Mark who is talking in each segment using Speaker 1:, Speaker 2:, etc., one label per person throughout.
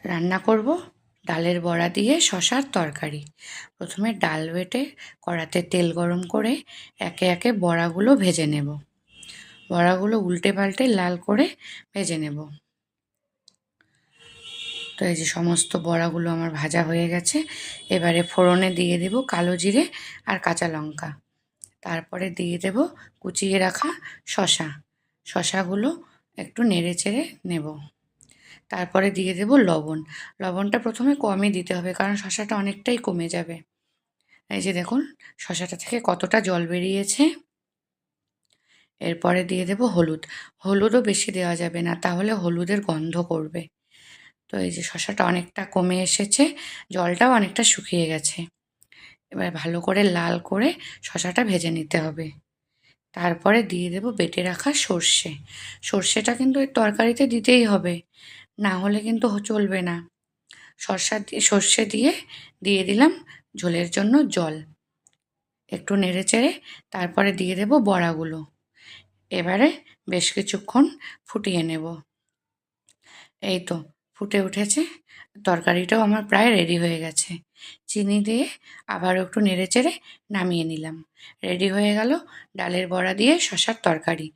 Speaker 1: রান্না করব ডালের বড়া দিয়ে শশার তরকারি। প্রথমে ডাল বেটে কড়াতে তেল গরম করে একে একে বড়াগুলো ভেজে নেব। বড়াগুলো উল্টে পাল্টে লাল করে ভেজে নেব। তো এই যে সমস্ত বড়াগুলো আমার ভাজা হয়ে গেছে। এবারে ফোড়নে দিয়ে দেব কালো জিরে আর কাঁচা লঙ্কা। তারপরে দিয়ে দেব কুচিয়ে রাখা শশা। শশাগুলো একটু নেড়ে চেড়ে নেব। তারপরে দিয়ে দেব লবণ। লবণটা প্রথমে কমই দিতে হবে, কারণ শশাটা অনেকটাই কমে যাবে। এই যে দেখুন শশাটা থেকে কতটা জল বেরিয়েছে। এরপরে দিয়ে দেব হলুদ। হলুদও বেশি দেওয়া যাবে না, তাহলে হলুদের গন্ধ করবে। তো এই যে শশাটা অনেকটা কমে এসেছে, জলটাও অনেকটা শুকিয়ে গেছে। এবার ভালো করে লাল করে শশাটা ভেজে নিতে হবে। তারপরে দিয়ে দেব বেটে রাখা সর্ষে। সর্ষেটা কিন্তু এই তরকারিতে দিতেই হবে, না হলে কিন্তু চলবে না। সর্ষে দিয়ে দিয়ে দিলাম ঝোলের জন্য জল। একটু নেড়ে চেড়ে তারপরে দিয়ে দেব বড়াগুলো। এবারে বেশ কিছুক্ষণ ফুটিয়ে নেব। এই তো ফুটে উঠেছে, তরকারিটাও আমার প্রায় রেডি হয়ে গেছে। চিনি দিয়ে আবারও একটু নেড়ে চেড়ে নামিয়ে নিলাম। রেডি হয়ে গেল ডালের বড়া দিয়ে শশার তরকারি।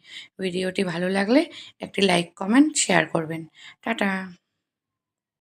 Speaker 1: ভিডিওটি ভালো লাগলে একটি লাইক, কমেন্ট, শেয়ার করবেন। টাটা।